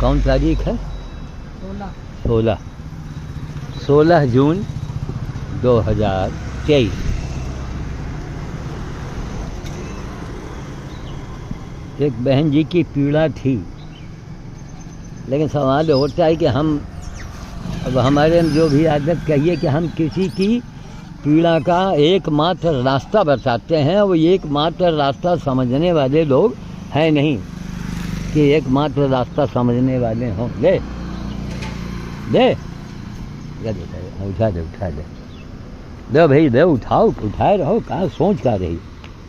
कौन तारीख है? 16 जून 2023। एक बहन जी की पीड़ा थी, लेकिन सवाल होता है कि हम अब हमारे में जो भी आदत कहिए कि हम किसी की पीड़ा का एकमात्र रास्ता बताते हैं, वो एकमात्र रास्ता समझने वाले लोग हैं नहीं कि एकमात्र रास्ता समझने वाले हों। ले उठा दे दे भाई दे, उठाए रहो, कहाँ सोच का रही।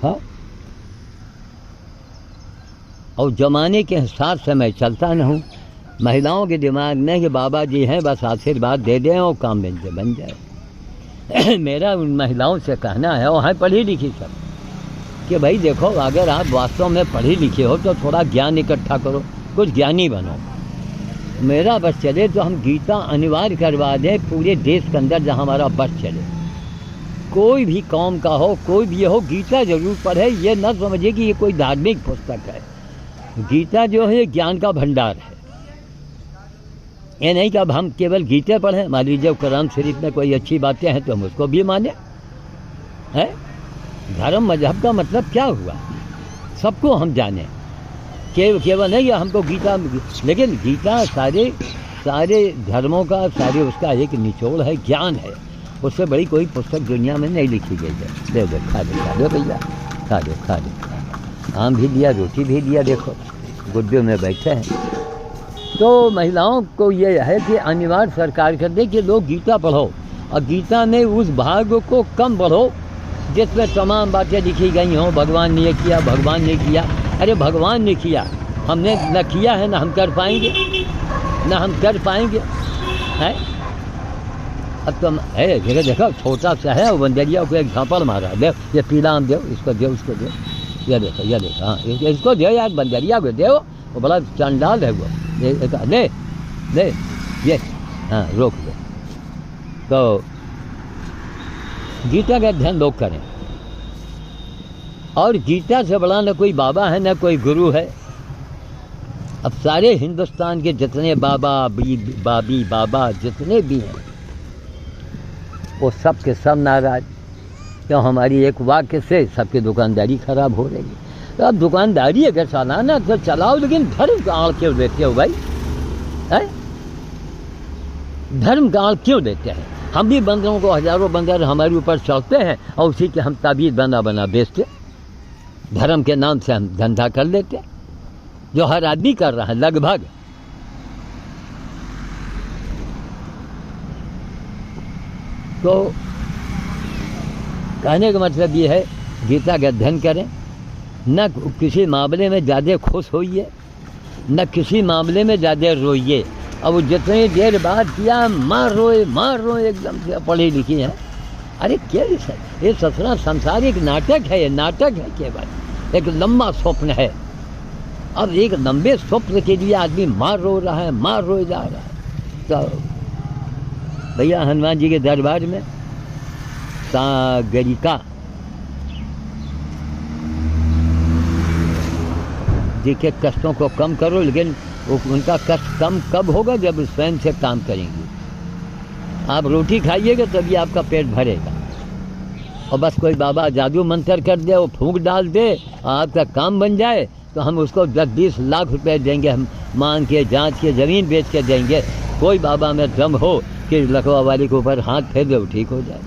हाँ, और ज़माने के हिसाब से मैं चलता न हूँ। महिलाओं के दिमाग में कि बाबा जी हैं, बस आशीर्वाद दे दें और काम बन जाए। मेरा उन महिलाओं से कहना है, वहाँ पढ़ी लिखी सब, कि भाई देखो, अगर आप वास्तव में पढ़ी लिखे हो तो थोड़ा ज्ञान इकट्ठा करो, कुछ ज्ञानी बनो। मेरा बस चले तो हम गीता अनिवार्य करवा दें पूरे देश के अंदर, जहाँ हमारा बस चले। कोई भी कौम का हो, कोई भी हो, गीता जरूर पढ़े। ये न समझिए कि ये कोई धार्मिक पुस्तक है। गीता जो है ज्ञान का भंडार है। ये नहीं कि अब हम केवल गीता पढ़ें। मान लीजिए कुरान शरीफ में कोई अच्छी बातें हैं तो हम उसको भी माने हैं। धर्म मजहब का मतलब क्या हुआ, सबको हम जाने, केवल नहीं हमको गीता। लेकिन गीता सारे धर्मों का, सारे उसका एक निचोड़ है, ज्ञान है। उससे बड़ी कोई पुस्तक दुनिया में नहीं लिखी गई है। दे खा दो भैया, खा दो। आम भी दिया, रोटी भी दिया, देखो गुड्डे में बैठे हैं। तो महिलाओं को ये है कि अनिवार्य सरकार कर दे कि लोग गीता पढ़ो, और गीता में उस भाग को कम पढ़ो जिसमें तमाम बातें लिखी गई हों। भगवान ने ये किया, भगवान ने किया। अरे भगवान ने किया, हमने न किया है, न हम कर पाएंगे, है। अब तुम है जगह देखो, छोटा सा है, वो बंदरिया को एक झापड़ मारा, दे ये पीला आम दो, इसको दो, उसको दो, ये देखो हाँ, इसको दो यार, बंदरिया को दो, वो बड़ा चंडाल है वो। ले ये हाँ, रोक दो। तो गीता का अध्ययन लोग करें, और गीता से बड़ा न कोई बाबा है, न कोई गुरु है। अब सारे हिंदुस्तान के जितने बाबा जितने भी हैं, वो सब के सब नाराज, क्यों? हमारी एक वाक्य से सबकी दुकानदारी खराब हो रही है। तो अब दुकानदारी अगर चलाना तो चलाओ, लेकिन धर्म का आड़ क्यों देते हो भाई? है धर्म का आड़ क्यों देते हैं? हम भी बंदरों को, हजारों बंदर हमारे ऊपर चढ़ते हैं, और उसी के हम ताबीज़ बना बेचते। धर्म के नाम से हम धंधा कर लेते, जो हर आदमी कर रहा है लगभग। तो कहने का मतलब ये है, गीता का अध्ययन करें, न किसी मामले में ज़्यादा खुश होइए, न किसी मामले में ज़्यादा रोइए। अब जितनी देर बात किया, मार रोए एकदम से पढ़ी लिखी है। अरे क्या ये ससुरा संसार एक नाटक है, ये नाटक है, केवल एक लंबा स्वप्न है। अब एक लंबे स्वप्न के लिए आदमी मार रोए जा रहा है। तो भैया हनुमान जी के दरबार में सागरिका जी के कष्टों को कम करो, लेकिन उनका कष्ट कम कब होगा? जब स्वयं से काम करेंगे। आप रोटी खाइएगा तभी आपका पेट भरेगा, और बस कोई बाबा जादू मंत्र कर दे, वो फूंक डाल दे, आपका काम बन जाए, तो हम उसको 10-20 लाख रुपए देंगे, हम मांग के, जांच के, ज़मीन बेच के देंगे। कोई बाबा में दम हो कि लकवा वाली के ऊपर हाथ फेर दे, ठीक हो जाए।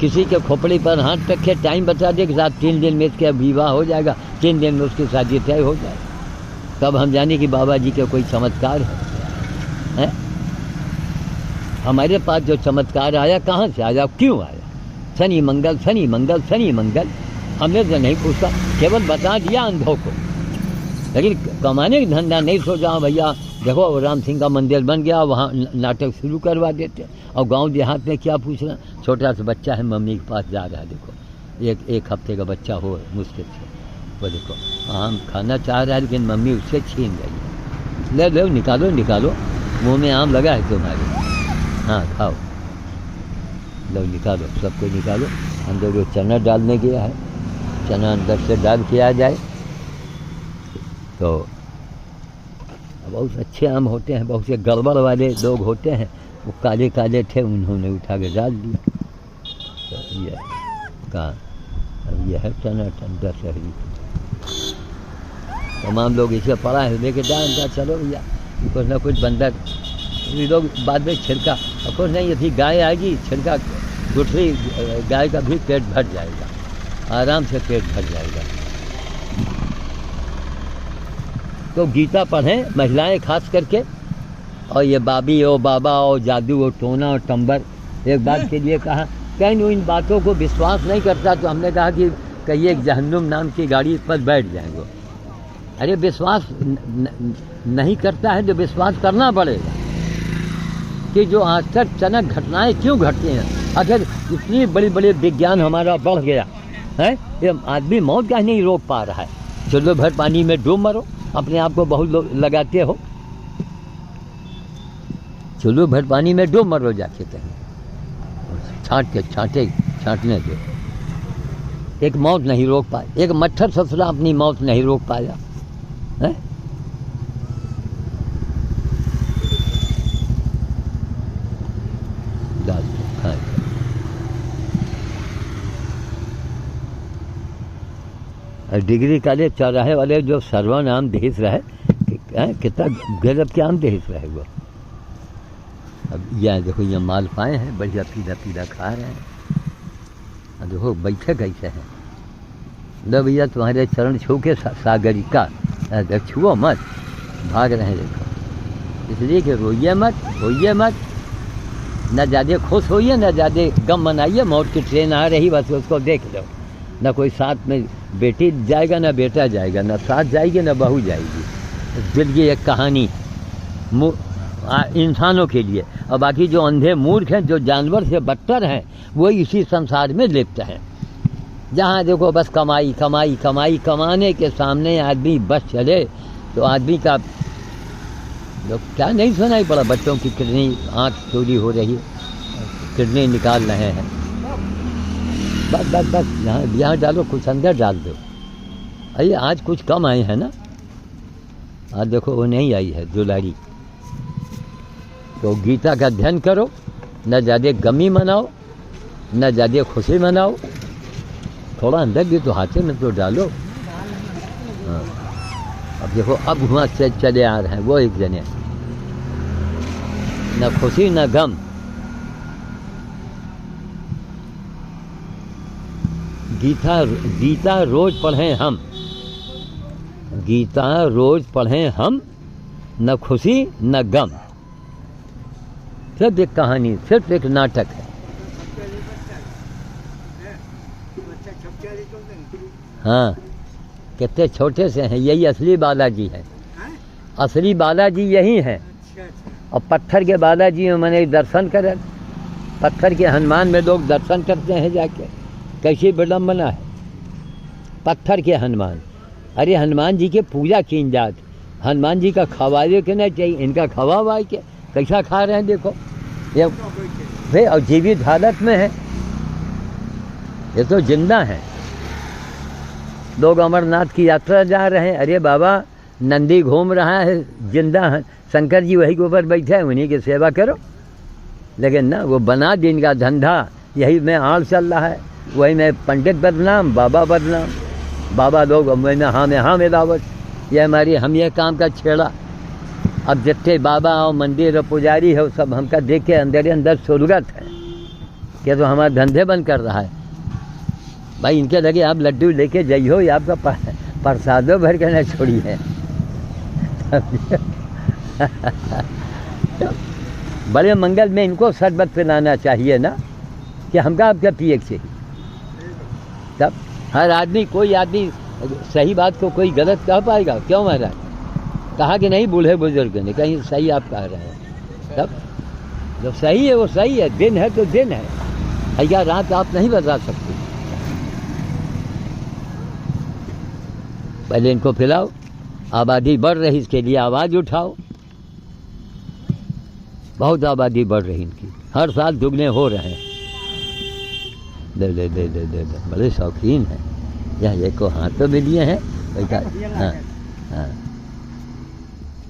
किसी के खोपड़ी पर हाथ रखे, टाइम बता दे कि साथ 3 दिन में इसका विवाह हो जाएगा, 3 दिन में उसकी शादी तय हो जाए। तब हम जाने कि बाबा जी का कोई चमत्कार है। हमारे पास जो चमत्कार आया, कहाँ से आया, क्यों आया? शनि मंगल हमने तो नहीं पूछा, केवल बता दिया अंधों को। लेकिन कमाने का धंधा नहीं सोचा। भैया देखो, राम सिंह का मंदिर बन गया, वहाँ नाटक शुरू करवा देते। और गांव देहात में क्या पूछना, छोटा सा बच्चा है, मम्मी के पास जा रहा है, देखो एक हफ्ते का बच्चा हो मुश्किल से, वो देखो आम खाना चाह रहा है, लेकिन मम्मी उससे छीन गई है। ले निकालो, मुंह में आम लगा है तुम्हारे, हाँ खाओ, लो निकालो, सबको निकालो। अंदर जो चना डालने गया है, चना अंदर से डाल के आ जाए तो बहुत अच्छे आम होते हैं, बहुत से गड़बड़ वाले लोग होते हैं, वो काले काले थे, उन्होंने उठा के डाल दिया। तो ये कहाँ अब यह है टनाटन 10 शहरी, तमाम लोग इसे पड़ा है लेके डाल, चलो भैया कुछ ना कुछ बंदर, ये लोग बाद में छिलका, और कुछ नहीं, यदि गाय आएगी छिलका दूसरी गाय का भी पेट भर जाएगा, आराम से पेट भर जाएगा। तो गीता पढ़ें महिलाएं खास करके, और ये बाबी और बाबा और जादू और टोना और टंबर, एक बात के लिए कहा, कहीं इन बातों को विश्वास नहीं करता, तो हमने कहा कि कहिए जहन्नुम नाम की गाड़ी पर बैठ जाएंगे। अरे विश्वास नहीं करता है तो विश्वास करना पड़ेगा कि जो आज तक अचानक घटनाएं क्यों घटती हैं। अगर इतनी बड़ी बड़ी विज्ञान हमारा बढ़ गया है, ये आदमी मौत का नहीं रोक पा रहा है, चलो भर पानी में डूब मरो, अपने आप को बहुत लोग लगाते हो, चलो भर पानी में डूब मरो जाके कहीं, छांटने दो। एक मौत नहीं रोक पाए, एक मच्छर ससुरा अपनी मौत नहीं रोक पाया है? डिग्री कॉलेज चौराहे वाले जो सर्वनाम देश रहे, कितना गजब के आम देश रहे वो। अब यह देखो, ये माल पाए हैं, बढ़िया पीला पीला खा रहे हैं, अब देखो बैठे कैसे हैं। लो भैया तुम्हारे चरण छू के सागरिका, छुओ मत, भाग रहे हैं देखो, इसलिए कि रोइए मत, न ज़्यादा खुश होइए न ज़्यादा गम मनाइए। मौत की ट्रेन आ रही, बस उसको देख लो, न कोई साथ में बेटी जाएगा न बेटा जाएगा, न साथ जाएगी न बहू जाएगी। दिल की एक कहानी इंसानों के लिए, और बाकी जो अंधे मूर्ख हैं, जो जानवर से बदतर हैं, वो इसी संसार में लिप्त हैं। जहाँ देखो बस कमाई कमाई कमाई, कमाने के सामने आदमी बस चले तो आदमी का लोग क्या नहीं सुनाई पड़ा, बच्चों की किडनी आँख चोरी हो रही है, किडनी निकाल रहे हैं, बस यहाँ डालो, कुछ अंदर डाल दो। अरे आज कुछ कम आए हैं ना, आज देखो वो नहीं आई है दुलारी। तो गीता का अध्ययन करो, न ज़्यादा गमी मनाओ न ज़्यादा खुशी मनाओ, थोड़ा अंदर भी तो हाथे में तो डालो। हाँ अब देखो, अब वहाँ से चले आ रहे हैं वो एक जने, न खुशी न गम। गीता रोज पढ़ें हम, गीता रोज पढ़ें हम, न खुशी न गम। सिर्फ एक कहानी, सिर्फ एक नाटक है। हाँ कितने छोटे से हैं, यही असली बालाजी है, असली बालाजी यही हैं। और पत्थर के बालाजी में मैंने दर्शन कर, पत्थर के हनुमान में लोग दर्शन करते हैं जाके, कैसी विडम्बना है। पत्थर के हनुमान, अरे हनुमान जी के पूजा की जात, हनुमान जी का खवाए के नहीं चाहिए, इनका खवा के कैसा खा रहे हैं देखो ये भाई, और जीवित हालत में है, ये तो जिंदा है। लोग अमरनाथ की यात्रा जा रहे हैं, अरे बाबा नंदी घूम रहा है, जिंदा है, शंकर जी वही के ऊपर बैठे हैं, उन्हीं की सेवा करो। लेकिन ना, वो बना दिन का धंधा, यही में आड़ चल रहा है, वही में पंडित बदनाम, बाबा बदनाम, बाबा लोग में हाँ में दावत, ये हमारी हम ये काम का छेड़ा। अब जितने बाबा और मंदिर और पुजारी है, वो सब हमका देख के अंदर सुरगत है कि तो हमारा धंधे बंद कर रहा है। भाई इनके लगे आप लड्डू लेके जाइयो, या आपका प्रसादों भर के ना छोड़ी है। बड़े मंगल में इनको शरबत पिलाना चाहिए ना, कि हमका आपका पिए चाहिए। तब हर आदमी, कोई आदमी सही बात को कोई गलत कह पाएगा? क्यों महाराज? कहा कि नहीं, बूढ़े बुजुर्ग ने कहीं सही आप कह रहे हैं। तब जो सही है वो सही है, दिन है तो दिन है, भैया रात आप नहीं बता सकते। पहले इनको पिलाओ, आबादी बढ़ रही, इसके लिए आवाज़ उठाओ। बहुत आबादी बढ़ रही इनकी, हर साल दुगने हो रहे हैं। दे बड़े शौकीन हैं, यह एक को हाथों में लिए हैं। हाँ हाँ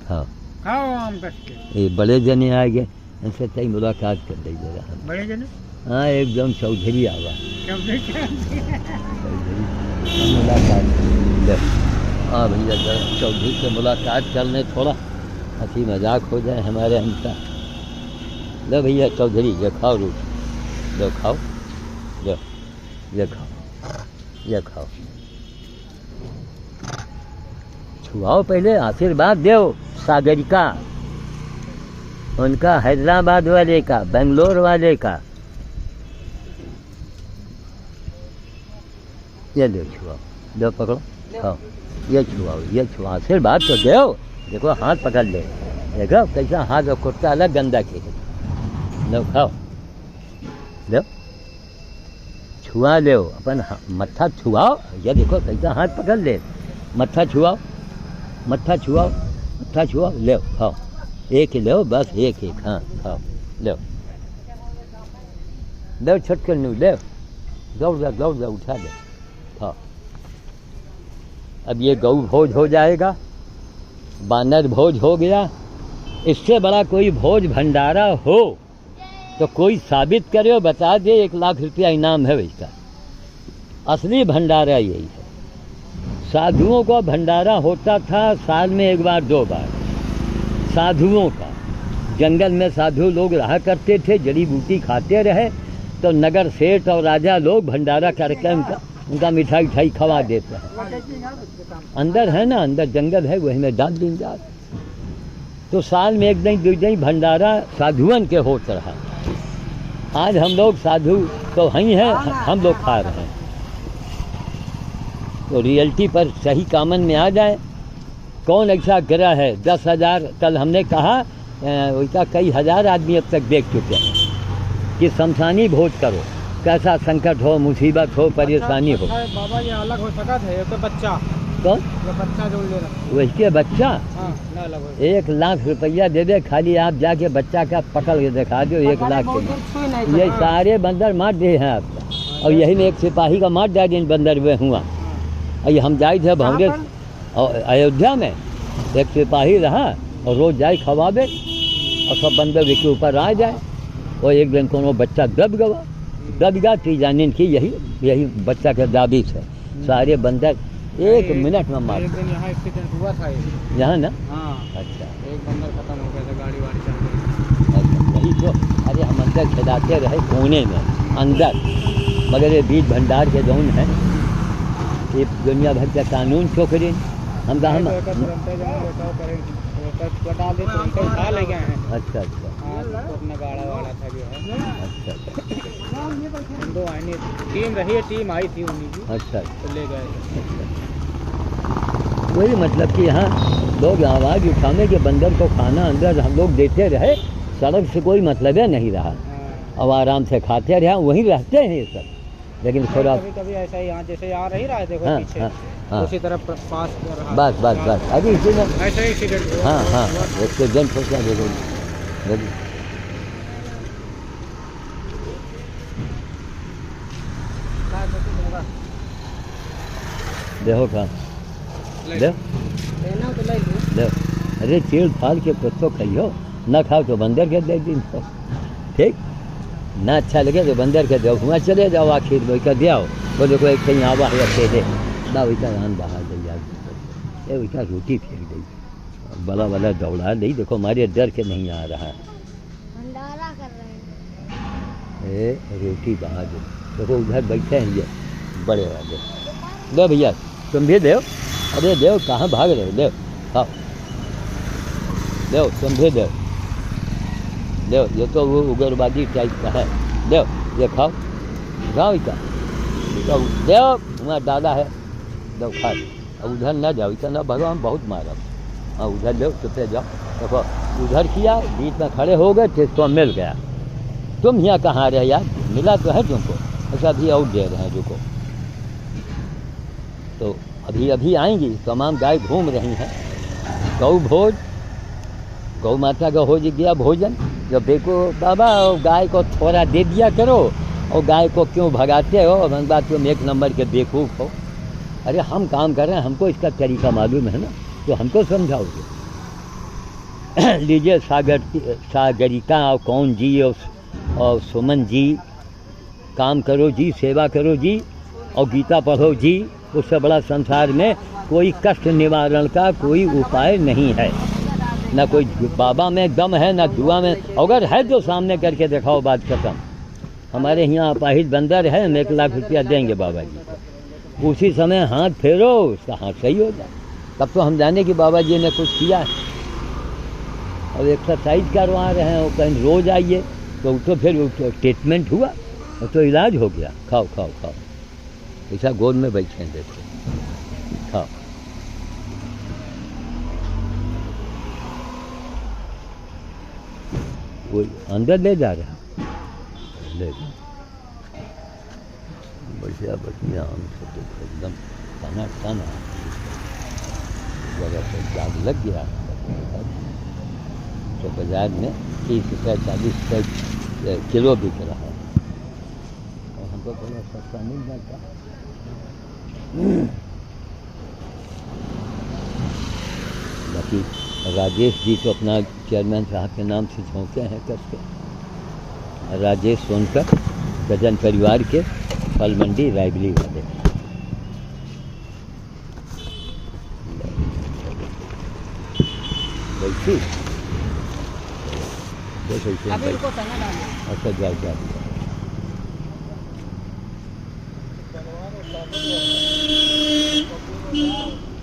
हाँ खाओ आम कस के। ये बड़े जने आ गए, इनसे तई मुलाकात कर दी जरा। बड़े जने हाँ एकदम चौधरी आवा, चौधरी चौधरी मुलाकात ले। हाँ भैया जरा चौधरी से मुलाकात कर लें, थोड़ा हंसी मजाक हो जाए हमारे हमका। लो भैया चौधरी ये खाओ रोटी, लो खाओ, लो ये खाओ, ये खाओ, छुआओ पहले, आशीर्वाद दो सागरिका, उनका हैदराबाद वाले का, बेंगलोर वाले का। ये लो छुआओ, लो पकड़ो, खाओ, ये छुआओ, ये छुआओ, आशीर्वाद तो दो। देखो हाथ पकड़ ले, देखो कैसा हाथ और कुर्ता अलग गंदा के। लो खाओ, लो छुआ लो, अपन मत्था छुआओ, ये देखो कैसा हाथ पकड़ ले, मत्था छुआओ, मत्था छुआओ, मत्था छुआओ, ले खाओ, एक ही लो बस, एक एक, हाँ खाओ, लो लो छटकर नू, ले दौड़ जा उठा ले, खाओ। अब ये गौ भोज हो जाएगा, बानर भोज हो गया, इससे बड़ा कोई भोज भंडारा हो तो कोई साबित करे और बता दे, 1 लाख रुपया इनाम है इसका। असली भंडारा यही है। साधुओं का भंडारा होता था साल में 1 बार 2 बार, साधुओं का। जंगल में साधु लोग रहा करते थे, जड़ी बूटी खाते रहे, तो नगर सेठ और राजा लोग भंडारा करके उनका मिठाई उठाई खवा देते हैं। अंदर है ना, अंदर जंगल है, वही में डाल दिन जात। तो साल में 1 दिन 2 दिन भंडारा साधुअन के होता रहा। आज हम लोग साधु तो वहीं हैं, हम लोग खा रहे हैं। तो रियलिटी पर सही कामन में आ जाए, कौन ऐसा ग्रह है। 10,000 कल हमने कहा, वैसा कई हज़ार आदमी अब तक देख चुके हैं कि शमशानी भोज करो, कैसा संकट हो, मुसीबत हो, परेशानी हो। बाबा ये अलग हो सका था, ये तो बच्चा कौन बच्चा जोड़ ले रहा, वैसे बच्चा हाँ ना अलग हो। 1 लाख रुपया दे दे, खाली आप जाके बच्चा का पकड़ के दिखा दो, 1 लाख के। ये सारे बंदर मार दिए हैं आपका, और यही में एक सिपाही का मार दिया जिन बंदर हुए हुआ। और ये हम जाए थे भावरे अयोध्या में, एक सिपाही रहा और रोज जाए खवाबे और सब बंदर के ऊपर आ जाए। और एक दिन को बच्चा दब गया, तो जानिन की यही बच्चा के दाबी है। सारे बंदर 1 मिनट में मार। एक दिन यहाँ एक्सीडेंट हुआ था यहाँ ना, हाँ अच्छा एक बंदर खत्म हो गया था, गाड़ी वाड़ी चल गई। अच्छा, यही तो। अरे हम अंदर खिलाते रहे कोने में अंदर, मगर ये बीज भंडार के जौन है, ये दुनिया भर का कानून छोकरी हम कहा उठा ले गए हैं। अच्छा अच्छा अपना गाड़ा वाड़ा था जो है। अच्छा दो आईनी टीम रही है, टीम आई थी उन्हीं की, अच्छा तो ले गए। वही मतलब कि यहाँ लोग आवाज़ उठाने के बंदर को खाना अंदर हम लोग देते रहे, सड़क से कोई मतलब है नहीं रहा। अब आराम से खाते रहे, वहीं रहते हैं ये सब। लेकिन थोड़ा कभी ऐसा ही यहाँ जैसे आ रही रहा है, देखो हाँ, पीछे हाँ, उसी तरफ पास बस अभी इसी में ऐसा ही एक्सीडेंट हुआ। हाँ एक्सीडेंट हो गया। देखो देखो कहाँ देखो, अरे चीड़ फाल के कुछ तो खाइयो, ना खाओ तो बंदर के दे दिन तो ठीक ना, अच्छा लगे तो बंदर के दो, वहाँ चले जाओ आखिर वही का दियाओ। वो देखो एक कहीं आवा है अकेले ना, वही का रान बाहर गई यार, वही का रोटी फेंक गई, बड़ा दौड़ा नहीं। देखो हमारे डर के नहीं आ रहा, भंडारा कर रहे हैं। रोटी बाहर दो। देखो उधर बैठे हैं ये बड़े वाले, दो भैया तुम भी दो। अरे देव कहाँ भाग रहे हो, देव खाओ, देव तुम भी देव, ये तो वो उग्रवादी टाइप का है, देव ये खाओ इसका तो देव, वहाँ दादा है, देव खा। अब उधर न जाओ, इतना भगवान बहुत मारा। हाँ उधर देव चुपे जाओ। देखो उधर किया, बीच में खड़े हो गए थे तो मिल गया। तुम यहाँ कहाँ रहे यार, मिला तो है तुमको, ऐसा भी और दे रहे हैं रुको। तो अभी आएंगी, तमाम गाय घूम रही हैं। गौ भोज, गौ माता का हो गया भोजन। जब देखो बाबा गाय को थोड़ा दे दिया करो, और गाय को क्यों भगाते हो, मन बात तुम 1 नंबर के बेवकूफ़ हो। अरे हम काम कर रहे हैं, हमको इसका तरीका मालूम है ना, तो हमको समझाओगे। लीजिए सागरिका और कौन जी और सुमन जी, काम करो जी, सेवा करो जी, और गीता पढ़ो जी। उससे बड़ा संसार में कोई कष्ट निवारण का कोई उपाय नहीं है। ना कोई बाबा में दम है, ना दुआ में, अगर है तो सामने करके दिखाओ, बात खत्म। हमारे यहाँ अपाहिज बंदर है, हम 1 लाख रुपया देंगे बाबा जी को, उसी समय हाथ फेरो, उसका हाथ सही हो जाए, तब तो हम जाने कि बाबा जी ने कुछ किया है। और एक्सरसाइज करवा रहे हैं, वो कहीं रोज आइए, तो फिर ट्रीटमेंट हुआ, तो इलाज हो गया। खाओ खाओ खाओ, ऐसा गोद में बैठे देखो, खाओ। वो अंदर ले जा रहा, ले जा, बढ़िया बढ़िया, हम सब एकदम खाना खाना जगह पर दाग लग गया। तो बाजार में 30 रुपये 40 रुपये किलो बिक रहा है, और हमको थोड़ा सस्ता मिल जाता। बाकी राजेश जी तो अपना चेयरमैन साहब के नाम से झोंके हैं कसके, राजेश सोनकर, गजन परिवार के, फल मंडी रायबली वाले। बैठी अच्छा, जाओ जाओ।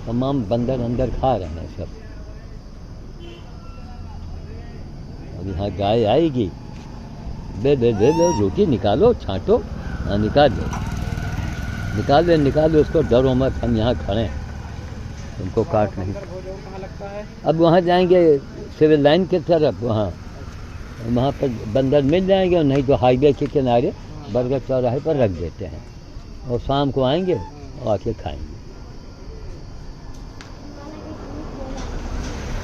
तमाम बंदर अंदर खा रहे हैं सब। अब यहाँ गाय आएगी, दे दे दे दो, रोटी निकालो, छांटो, हाँ निकाल दो उसको, डरो मत, हम यहाँ खड़े हैं, उनको काट नहीं। अब वहाँ जाएंगे सिविल लाइन की तरफ, वहाँ पर बंदर मिल जाएंगे, नहीं तो हाईवे के किनारे बरगद चौराहे पर रख देते हैं, और शाम को आएंगे और आके खाएंगे।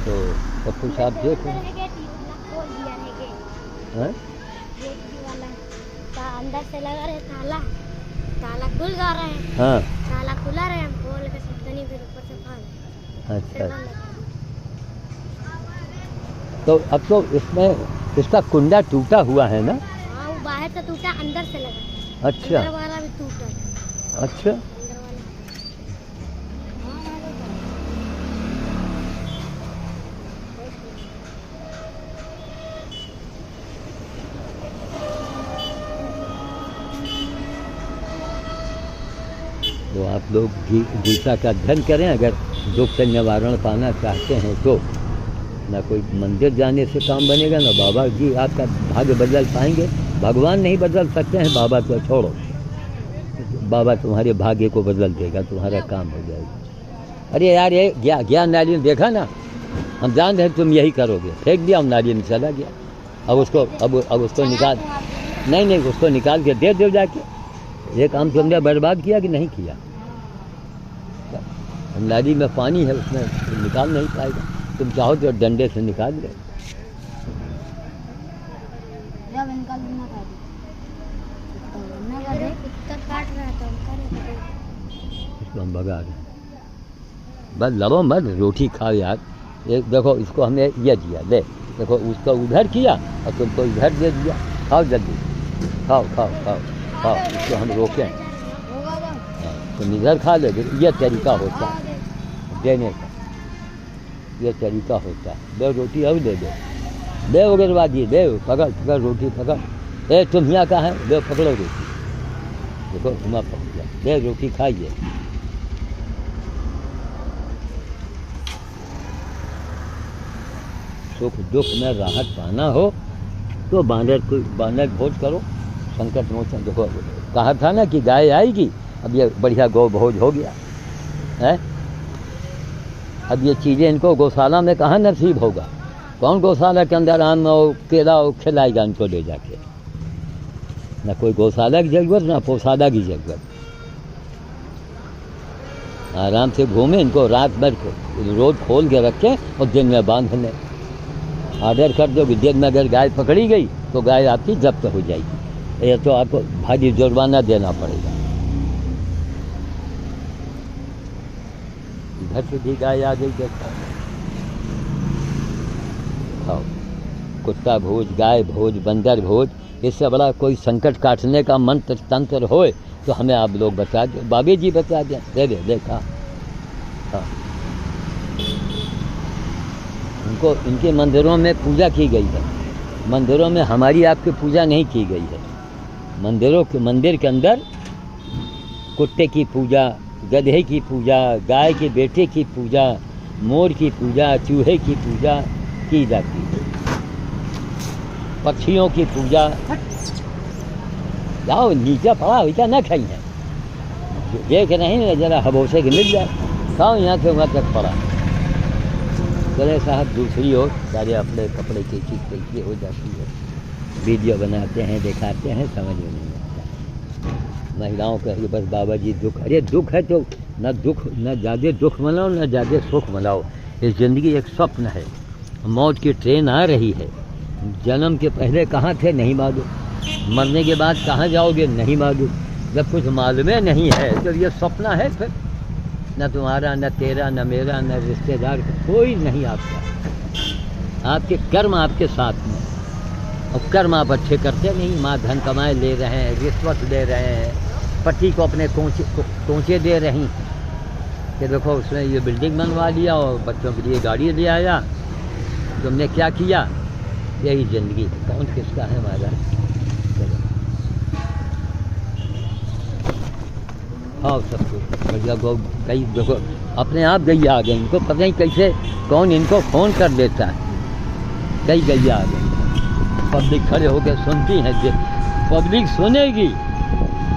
तो सब कुछ आप देखो। अंदर से लगा रहे ताला, ताला खुल जा रहे हैं। हाँ, ताला खुला रहे, हम खोल के सत्तनी फिर ऊपर से फाड़। अच्छा, तो अब तो इसमें इसका कुंडा टूटा हुआ है ना? हाँ, वो बाहर से टूटा, अंदर से लगा। अच्छा, अंदर वाला भी टूटा। अच्छा, अंदर वाला। तो आप लोग गीता का अध्ययन करें, अगर दुख से निवारण पाना चाहते हैं तो। ना कोई मंदिर जाने से काम बनेगा, ना बाबा जी आपका भाग्य बदल पाएंगे। भगवान नहीं बदल सकते हैं, बाबा तो छोड़ो, बाबा तुम्हारे भाग्य को बदल देगा, तुम्हारा काम हो जाएगा। अरे यार, ये गया नाली में, देखा ना, हम जान रहे तुम यही करोगे, फेंक दिया, हम नाली में चला गया। अब उसको निकाल, नहीं उसको निकाल के दे दो जाके। ये काम तुमने बर्बाद किया कि नहीं किया? नाली में पानी है, उसमें निकाल नहीं पाएगा, तुम चाहो तो डंडे से निकाल ले। इसको हम भगा रहे, बस लड़ो मत, रोटी खाओ यार। ये देखो, इसको हमने ये दिया, ले देखो, उसको उधर किया और तुमको इधर दे दिया। खाओ जल्दी, खाओ खाओ खाओ खाओ, इसको हम रोकें, तुम इधर खा ले। ये तरीका होता है देने का, ये तरीका होता है। दो रोटी और दे दो अगरबाजी, दे पकड़ रोटी पकड़। तुम यहाँ कहाँ है? दो पकड़ो रोटी, देखो तुम पकड़ लिया, दे रोटी खाइए। सुख दुख में राहत पाना हो तो बानर भोज करो, संकट मोचन। देखो कहा था ना कि गाय आएगी, अब ये बढ़िया गौ भोज हो गया है। अब ये चीज़ें इनको गौशाला में कहाँ नसीब होगा? कौन गौशाला के अंदर आम और केला खिलाएगा इनको ले जाके? ना कोई गौशाला की जरूरत, ना पौशाला की जरूरत। आराम से घूमे, इनको रात भर रोज खोल के रखें और दिन में बांध लें। ऑर्डर कर दो कि दिन में अगर गाय पकड़ी गई तो गाय आपकी जब्त हो जाएगी, ये तो आपको भारी जुर्माना देना पड़ेगा। घर से भी गाय आ गई, देखा हाँ, कुत्ता भोज, गाय भोज, बंदर भोज, इससे बड़ा कोई संकट काटने का मंत्र तंत्र हो तो हमें आप लोग बता दो, बाबे जी बता दें। दे देखा, हाँ, उनको इनके मंदिरों में पूजा की गई है। मंदिरों में हमारी आपकी पूजा नहीं की गई है। मंदिर के अंदर कुत्ते की पूजा, गधे की पूजा, गाय के बेटे की पूजा, मोर की पूजा, चूहे की पूजा की जाती है, पक्षियों की पूजा। जाओ नीचे पड़ा वैसा न खाई है, देख रहे हैं जरा हबोसे के मिल जाए, खाओ यहाँ से वहाँ तक पड़ा। चले साहब दूसरी ओर सारे अपने कपड़े की चीज़ कैसी हो जाती है, वीडियो बनाते हैं, दिखाते हैं, समझ में नहीं आता। महिलाओं कहेंगे बस बाबा जी दुख, अरे दुख है तो न ज़्यादा दुख मनाओ न ज़्यादा सुख मनाओ। ये ज़िंदगी एक स्वप्न है, मौत की ट्रेन आ रही है। जन्म के पहले कहाँ थे नहीं मालूम, मरने के बाद कहाँ जाओगे नहीं मालूम। जब कुछ मालूम नहीं है तो ये सपना है, फिर न तुम्हारा न तेरा न मेरा न रिश्तेदार कोई नहीं आपका। आपके कर्म आपके साथ में, और कर्म आप अच्छे करते नहीं। माँ धन कमाए ले रहे हैं, रिश्वत दे रहे हैं, पति को अपने कोंचे दे रही हैं कि देखो उसने ये बिल्डिंग बनवा लिया और बच्चों के लिए गाड़ी ले आया, तुमने क्या किया। यही ज़िंदगी है, कौन किसका है हमारा। हाँ सब कुछ बढ़िया। गौ कई देखो अपने आप गैया आ गई, इनको पता नहीं कैसे कौन इनको फ़ोन कर देता है, कई गैया आ गई। पब्लिक खड़े होकर सुनती है, पब्लिक सुनेगी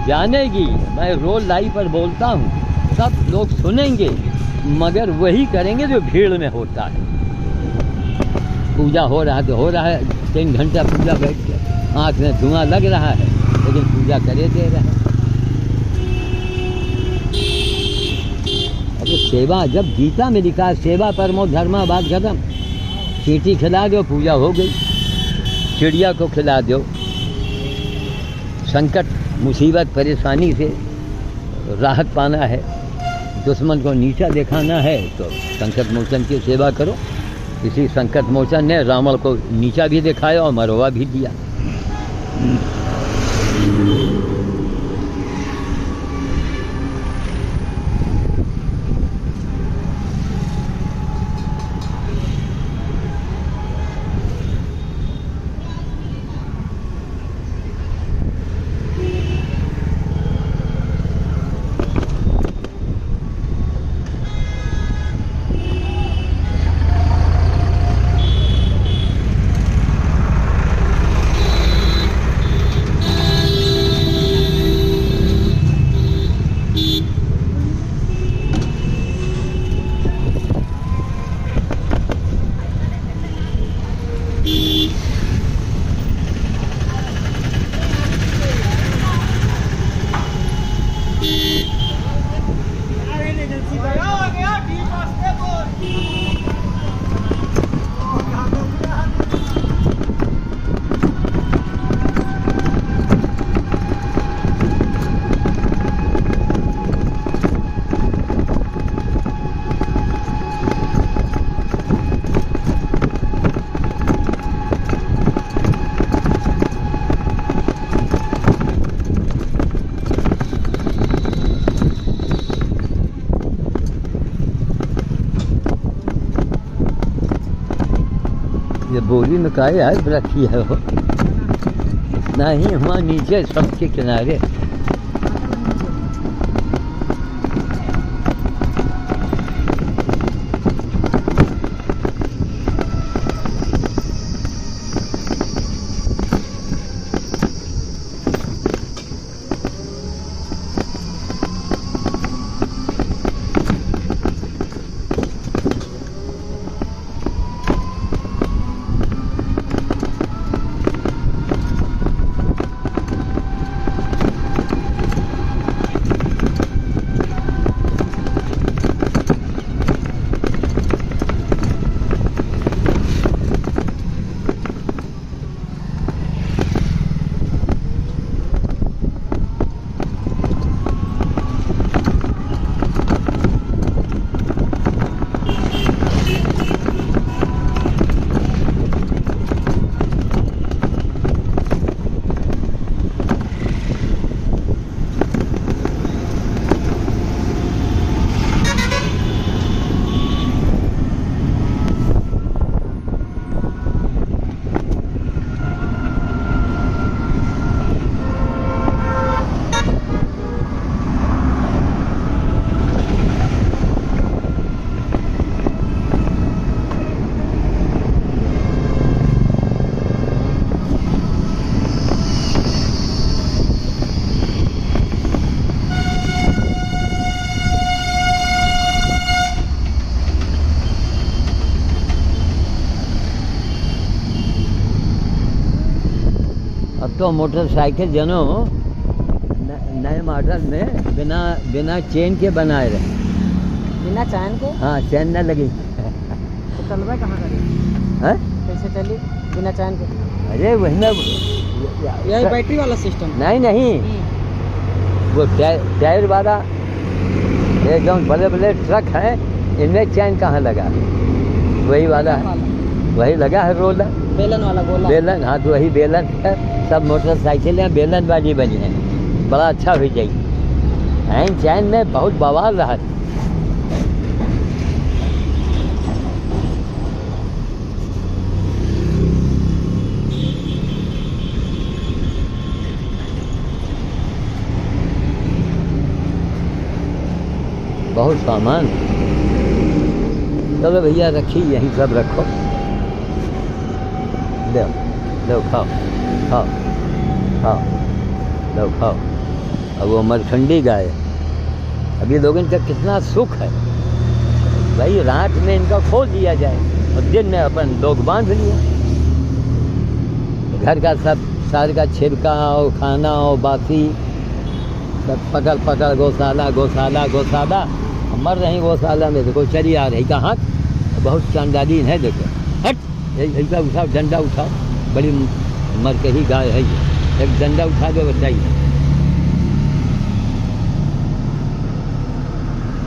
जानेगी। मैं रोज लाइव पर बोलता हूँ, सब लोग सुनेंगे मगर वही करेंगे जो भीड़ में होता है। पूजा हो रहा है तो हो रहा है, 3 घंटा पूजा बैठ के, आँख में धुआं लग रहा है लेकिन पूजा करे दे रहे हैं। अब सेवा, जब गीता में लिखा है सेवा परमो धर्मा, बात खत्म। चींटी खिला दो पूजा हो गई, चिड़िया को खिला दो। संकट मुसीबत परेशानी से राहत पाना है, दुश्मन को नीचा दिखाना है तो संकट मोचन की सेवा करो। इसी संकट मोचन ने रावण को नीचा भी दिखाया और मरवा भी दिया। ये बोरी में काहे है रखी है वो, इतना ही वहाँ नीचे सबके किनारे। तो मोटरसाइकिल जनो नए मॉडल में बिना चेन के बनाए रहे। बिना चैन के? हाँ, चैन न लगी। तो चलवा कहाँ करें? हैं? कैसे चली बिना चैन के? अरे वही ना, यही बैटरी वाला सिस्टम? नहीं, वो टायर वाला एकदम बड़े बड़े ट्रक हैं, इनमें चैन कहाँ लगा? वही वाला है, वही लगा है रोलर, बेलन वाला गोला। बेलन, हाँ तो वही बेलन है। सब मोटरसाइकिलें बेलन वाली बनी हैं, बड़ा अच्छा हो जाएगी। हैं चैन में बहुत बवाल रहा। बहुत सामान। चलो भैया रखी, यहीं सब रखो। लो खाओ खाओ खाओ, लो खाओ। अब वो मरखंडी गाय, अभी लोगों का कितना सुख है भाई, रात में इनका खोल दिया जाए और दिन में अपन लोग बांध लिया। घर का सब सार का छिड़का और खाना और बासी सब पकड़ गौशाला गौशाला गौशाला। मर रही गौशाला में, देखो चली आ रही कहाँ, बहुत चांदालीन है। देखो हट, ऐसा उठाओ, डंडा उठाओ, बड़ी मर के ही गाय है ये। एक डंडा उठा दो बताइए।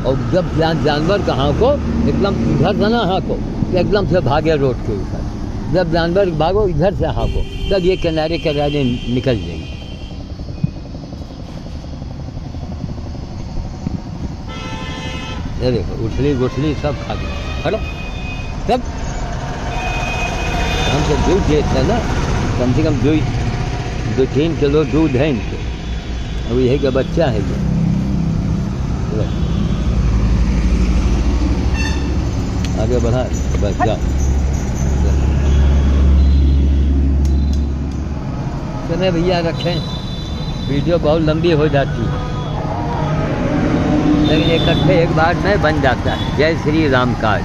और जब जानवर कहाँ को एकदम इधर से ना हाँको, एकदम से भागे रोड के ऊपर। जब जानवर भागो इधर से हाँको, तब ये किनारे निकल जाएंगे। ये देखो उठली गुठली सब खा गई। हलो सब हम तो दूध देते ना, कम से कम 2-3 किलो दूध है इनके। अब यही का बच्चा है ये। आगे बढ़ा बस जाओ। चले भैया रखें, वीडियो बहुत लंबी हो जाती है, लेकिन इकट्ठे एक बार में बन जाता है। जय श्री राम काज।